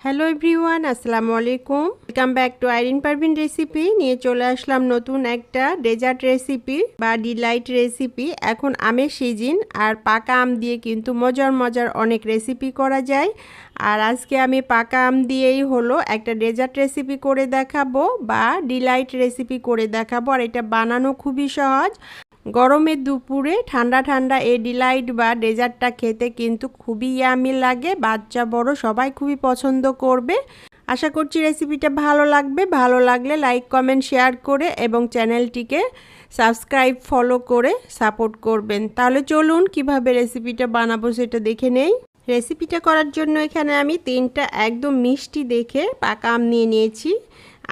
Hello everyone, আসসালামু আলাইকুম। Welcome back to Irin Parvin recipe. নিয়ে চলে আসলাম নতুন একটা ডেজার্ট রেসিপি বা ডিলাইট রেসিপি। এখন আমের সিজন আর পাকা আম দিয়ে কিন্তু মজার মজার অনেক রেসিপি করা যায়। আর আজকে আমি পাকা আম দিয়েই হলো একটা ডেজার্ট রেসিপি করে দেখাবো বা ডিলাইট রেসিপি করে দেখাবো। আর এটা বানানো খুবই সহজ। গরমের দুপুরে ঠান্ডা ঠান্ডা এই ডিলাইট বা ডেজার্টটা খেতে কিন্তু খুবই ইয়ামি লাগে। বাচ্চা বড় সবাই খুবই পছন্দ করবে। আশা করছি রেসিপিটা ভালো লাগবে। ভালো লাগলে লাইক কমেন্ট শেয়ার করে এবং চ্যানেলটিকে সাবস্ক্রাইব ফলো করে সাপোর্ট করবেন। তাহলে চলুন কিভাবে রেসিপিটা বানাবো সেটা দেখে নেই। রেসিপিটা করার জন্য এখানে আমি 3টা একদম মিষ্টি দেখে পাকা আম নিয়ে নিয়েছি।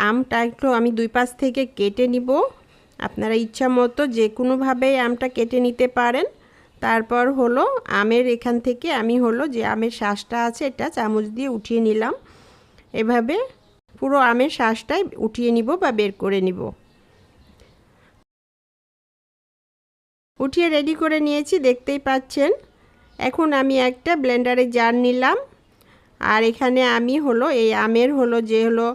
আমটা একটু আমি 2 পাশ থেকে কেটে নিব। আপনারা ইচ্ছা মতো যে কোনোভাবেই আমটা কেটে নিতে পারেন। তারপর হলো আমের এখান থেকে আমি হলো যে আমের শাঁসটা আছে এটা চামচ দিয়ে উঠিয়ে নিলাম। এভাবে পুরো আমের শাঁসটাই উঠিয়ে নিব বা বের করে নিব। উঠিয়ে রেডি করে নিয়েছি, দেখতেই পাচ্ছেন। এখন আমি একটা ব্লেন্ডারে জার নিলাম। আর এখানে আমি হলো এই আমের হলো যে হলো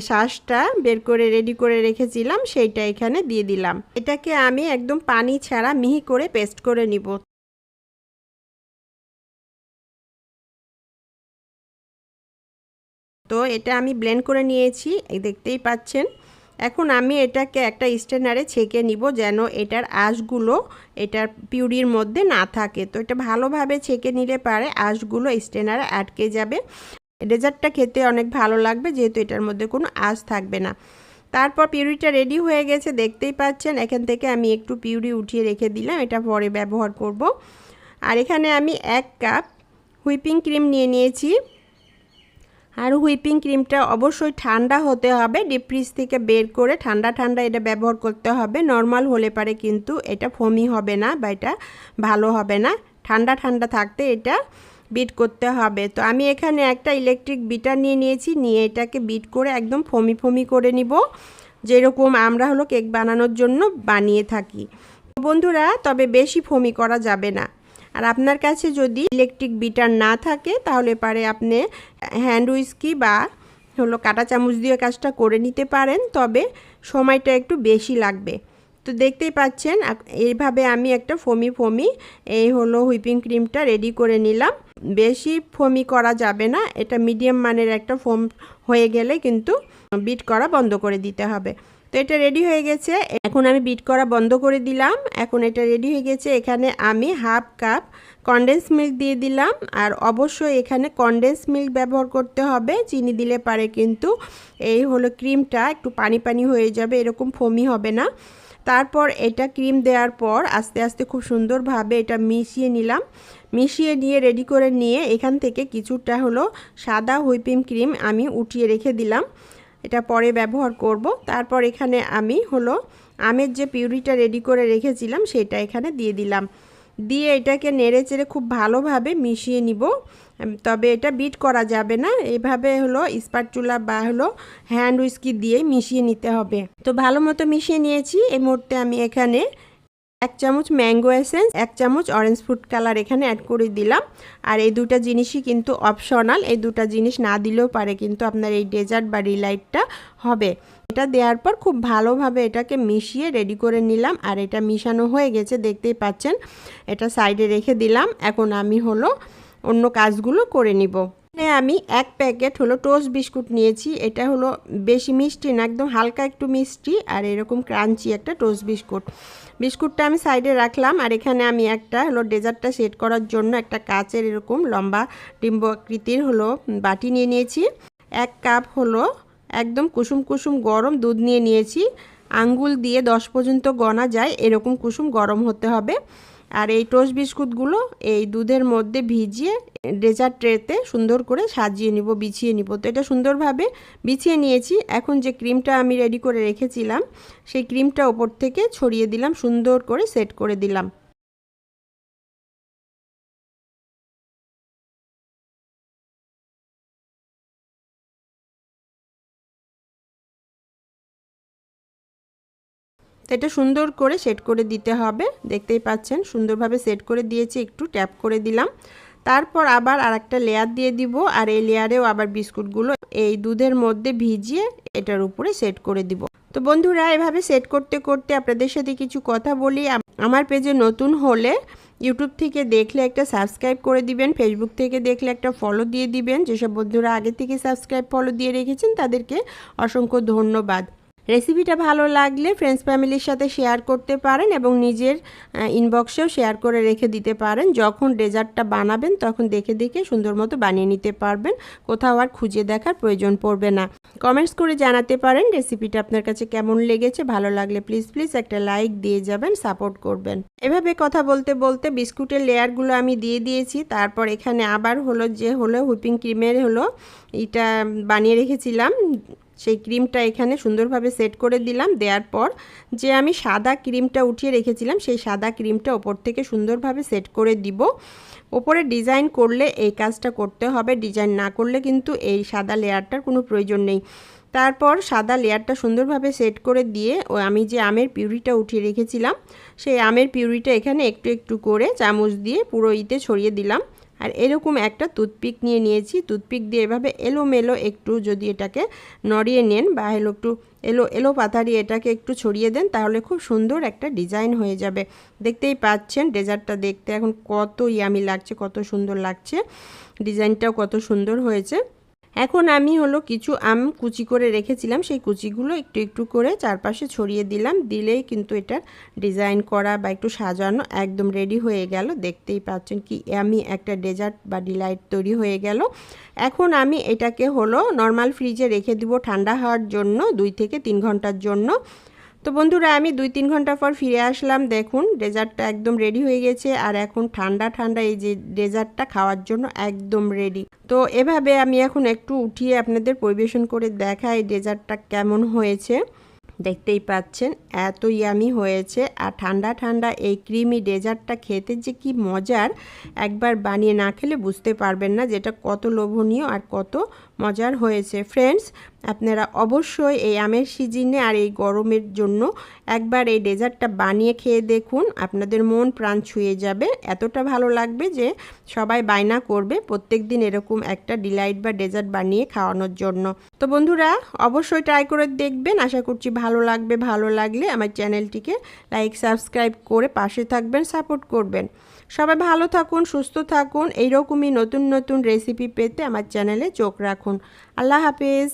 শাঁসটা বের করে রেডি করে রেখেছিলাম সেইটা এখানে দিয়ে দিলাম। এটাকে আমি একদম পানি ছাড়া মিহি করে পেস্ট করে নিব। তো এটা আমি ব্লেন্ড করে নিয়েছি, এই দেখতেই পাচ্ছেন। এখন আমি এটাকে একটা স্ট্রেনারে ছেঁকে নিব যেন এটার আঁশগুলো এটার পিউরির মধ্যে না থাকে। তো এটা ভালোভাবে ছেঁকে নিলে পারে আঁশগুলো স্ট্রেনারে আটকে যাবে। ডেজার্টটা খেতে অনেক ভালো লাগবে যেহেতু এটার মধ্যে কোনো আঁশ থাকবে না। তারপর পিউরিটা রেডি হয়ে গেছে, দেখতেই পাচ্ছেন। এখান থেকে আমি একটু পিউরি উঠিয়ে রেখে দিলাম, এটা পরে ব্যবহার করব। আর এখানে আমি 1 কাপ হুইপিং ক্রিম নিয়ে নিয়েছি। আর হুইপিং ক্রিমটা অবশ্যই ঠান্ডা হতে হবে। ডিপ ফ্রিজ থেকে বের করে ঠান্ডা ঠান্ডা এটা ব্যবহার করতে হবে। নর্মাল হলে পারে কিন্তু এটা ফোমি হবে না বা এটা ভালো হবে না। ঠান্ডা ঠান্ডা থাকতে এটা বিট করতে হবে। তো আমি এখানে একটা ইলেকট্রিক বিটার নিয়ে নিয়েছি, নিয়ে এটাকে বিট করে একদম ফোমি ফোমি করে নিব, যেরকম আমরা হলো কেক বানানোর জন্য বানিয়ে থাকি বন্ধুরা। তবে বেশি ফোমি করা যাবে না। আর আপনার কাছে যদি ইলেকট্রিক বিটার না থাকে তাহলে পারে আপনি হ্যান্ড উইস্কি বা হলো কাঁটা চামচ দিয়ে কাজটা করে নিতে পারেন, তবে সময়টা একটু বেশি লাগবে। তো দেখতেই পাচ্ছেন এইভাবে আমি একটা ফোমি ফোমি এই হলো হুইপিং ক্রিমটা রেডি করে নিলাম। বেশি ফোমি করা যাবে না, এটা মিডিয়াম মানের একটা ফোম হয়ে গেলে কিন্তু বিট করা বন্ধ করে দিতে হবে। তো এটা রেডি হয়ে গেছে, এখন আমি বিট করা বন্ধ করে দিলাম। এখন এটা রেডি হয়ে গেছে। এখানে আমি 1/2 কাপ কনডেন্স মিল্ক দিয়ে দিলাম। আর অবশ্যই এখানে কনডেন্স মিল্ক ব্যবহার করতে হবে, চিনি দিলে পারে কিন্তু এই হলো ক্রিমটা একটু পানি পানি হয়ে যাবে, এরকম ফোমি হবে না। তারপর এটা ক্রিম দেওয়ার পর আস্তে আস্তে খুব সুন্দরভাবে এটা মিশিয়ে নিলাম। মিশিয়ে নিয়ে রেডি করে নিয়ে এখান থেকে কিছুটা হলো সাদা হুইপিং ক্রিম আমি উঠিয়ে রেখে দিলাম, এটা পরে ব্যবহার করব। তারপর এখানে আমি হলো আমের যে পিউরিটা রেডি করে রেখেছিলাম সেটা এখানে দিয়ে দিলাম। দিয়ে এটাকে নেড়ে চেড়ে খুব ভালোভাবে মিশিয়ে নিব। তবে এটা বিট করা যাবে না, এইভাবে হলো স্প্যাটুলা বা হলো হ্যান্ড উইস্কি দিয়ে মিশিয়ে নিতে হবে। তো ভালো মতো মিশিয়ে নিয়েছি। এই মুহূর্তে আমি এখানে 1 চামচ ম্যাঙ্গো এসেন্স, 1 চামচ অরেঞ্জ ফুড কালার এখানে অ্যাড করে দিলাম। আর এই দুটা জিনিসই কিন্তু অপশনাল, এই দুটা জিনিস না দিলেও পারে কিন্তু আপনার এই ডেজার্ট বা ডিলাইটটা হবে। এটা দেওয়ার পর খুব ভালোভাবে এটাকে মিশিয়ে রেডি করে নিলাম। আর এটা মিশানো হয়ে গেছে, দেখতেই পাচ্ছেন। এটা সাইডে রেখে দিলাম। এখন আমি হলো অন্য কাজগুলো করে নিব। আমি 1 প্যাকেট হলো টোস্ট বিস্কুট নিয়েছি। এটা হলো বেশি মিষ্টি না, একদম হালকা একটু মিষ্টি আর এরকম ক্রাঞ্চি একটা টোস্ট বিস্কুট। বিস্কুটটা আমি সাইডে রাখলাম। আর এখানে আমি একটা হলো ডেজার্টটা সেট করার জন্য একটা কাচের এরকম লম্বা ডিম্ব আকৃতির হলো বাটি নিয়ে নিয়েছি। 1 কাপ হলো একদম কুসুম কুসুম গরম দুধ নিয়ে নিয়েছি। আঙ্গুল দিয়ে 10 পর্যন্ত গণা যায় এরকম কুসুম গরম হতে হবে। আর এই টোস্ট বিস্কুটগুলো এই দুধের মধ্যে ভিজিয়ে ডেজার্ট ট্রেতে সুন্দর করে সাজিয়ে নিব, বিছিয়ে নিব। তো এটা সুন্দরভাবে বিছিয়ে নিয়েছি। এখন যে ক্রিমটা আমি রেডি করে রেখেছিলাম সেই ক্রিমটা ওপর থেকে ছড়িয়ে দিলাম, সুন্দর করে সেট করে দিলাম। তো এটা সুন্দর করে সেট করে দিতে হবে, দেখতেই পাচ্ছেন সুন্দরভাবে সেট করে দিয়েছি, একটু ট্যাপ করে দিলাম। তারপর আবার আরেকটা লেয়ার দিয়ে দিব, আর এই লেয়ারেও আবার বিস্কুটগুলো এই দুধের মধ্যে ভিজিয়ে এটার উপরে সেট করে দিব। তো বন্ধুরা, এভাবে সেট করতে করতে আপনাদের সাথে কিছু কথা বলি। আমার পেজে নতুন হলে ইউটিউব থেকে দেখলে একটা সাবস্ক্রাইব করে দিবেন, ফেসবুক থেকে দেখলে একটা ফলো দিয়ে দিবেন। যেসব বন্ধুরা আগে থেকে সাবস্ক্রাইব ফলো দিয়ে রেখেছেন তাদেরকে অসংখ্য ধন্যবাদ। রেসিপিটা ভালো লাগলে ফ্রেন্ডস ফ্যামিলির সাথে শেয়ার করতে পারেন এবং নিজের ইনবক্সেও শেয়ার করে রেখে দিতে পারেন। যখন ডেজার্টটা বানাবেন তখন দেখে দেখে সুন্দর মতো বানিয়ে নিতে পারবেন, কোথাও আর খুঁজে দেখার প্রয়োজন পড়বে না। কমেন্টস করে জানাতে পারেন রেসিপিটা আপনার কাছে কেমন লেগেছে। ভালো লাগলে প্লিজ একটা লাইক দিয়ে যাবেন, সাপোর্ট করবেন। এভাবে কথা বলতে বলতে বিস্কুটের লেয়ারগুলো আমি দিয়ে দিয়েছি। তারপর এখানে আবার হলো হুইপিং ক্রিমের এটা বানিয়ে রেখেছিলাম, সেই ক্রিমটা এখানে সুন্দরভাবে সেট করে দিলাম। দেওয়ার পর যে আমি সাদা ক্রিমটা উঠিয়ে রেখেছিলাম সেই সাদা ক্রিমটা ওপর থেকে সুন্দরভাবে সেট করে দিব। ওপরে ডিজাইন করলে এই কাজটা করতে হবে, ডিজাইন না করলে কিন্তু এই সাদা লেয়ারটার কোনো প্রয়োজন নেই। তারপর সাদা লেয়ারটা সুন্দরভাবে সেট করে দিয়ে আমি যে আমের পিউরিটা উঠিয়ে রেখেছিলাম সেই আমের পিউরিটা এখানে একটু একটু করে চামচ দিয়ে পুরো ছড়িয়ে দিলাম। আর এরকম একটা টুথপিক নিয়েছি, টুথপিক দিয়ে এভাবে এলোমেলো একটু যদি এটাকে নড়িয়ে নেন বা একটু এলো পাতারি এটাকে একটু ছড়িয়ে দেন তাহলে খুব সুন্দর একটা ডিজাইন হয়ে যাবে। দেখতেই পাচ্ছেন ডেজার্টটা দেখতে এখন কত ইয়ামি লাগছে, কত সুন্দর লাগছে, ডিজাইনটাও কত সুন্দর হয়েছে। এখন আমি কিছু আম কুচি করে রেখেছিলাম, সেই কুচিগুলো একটু একটু করে চারপাশে ছড়িয়ে দিলাম। দিলেই কিন্তু এটার ডিজাইন করা বা একটু সাজানো একদম রেডি হয়ে গেল। দেখতেই পাচ্ছেন কি আমি একটা ডেজার্ট বা ডিলাইট তৈরি হয়ে গেল। এখন আমি এটাকে নর্মাল ফ্রিজে রেখে দিব ঠান্ডা হওয়ার জন্য 2 থেকে 3 ঘন্টার জন্য। তো বন্ধুরা, আমি 2-3 ঘন্টা পর ফিরে আসলাম। দেখুন ডেজার্টটা একদম রেডি হয়ে গেছে, আর এখন ঠান্ডা ঠান্ডা এই যে ডেজার্টটা খাওয়ার জন্য একদম রেডি। তো এভাবে আমি এখন একটু উঠিয়ে আপনাদের পরিবেশন করে দেখাই ডেজার্টটা কেমন হয়েছে। দেখতেই পাচ্ছেন এত ইয়ামি হয়েছে, আর ঠান্ডা ঠান্ডা এই ক্রিমি ডেজার্টটা খেতে যে কি মজার, একবার বানিয়ে না খেলে বুঝতে পারবেন না যেটা কত লোভনীয় আর কত মজার হয়েছে। ফ্রেন্ডস, আপনারা অবশ্যই এই আমের সিজনে আর এই গরমের জন্য একবার এই ডেজার্টটা বানিয়ে খেয়ে দেখুন, আপনাদের মন প্রাণ ছুঁয়ে যাবে। এতটা ভালো লাগবে যে সবাই বায়না করবে প্রত্যেক দিন এরকম একটা ডিলাইট বা ডেজার্ট বানিয়ে খাওয়ানোর জন্য। তো বন্ধুরা, অবশ্যই ট্রাই করে দেখবেন, আশা করছি ভালো লাগবে। ভালো লাগলে আমার চ্যানেলটিকে লাইক সাবস্ক্রাইব করে পাশে থাকবেন, সাপোর্ট করবেন। সবাই ভালো থাকুন, সুস্থ থাকুন। এইরকমই নতুন নতুন রেসিপি পেতে আমার চ্যানেলে চোখ রাখুন। আল্লাহ হাফেজ।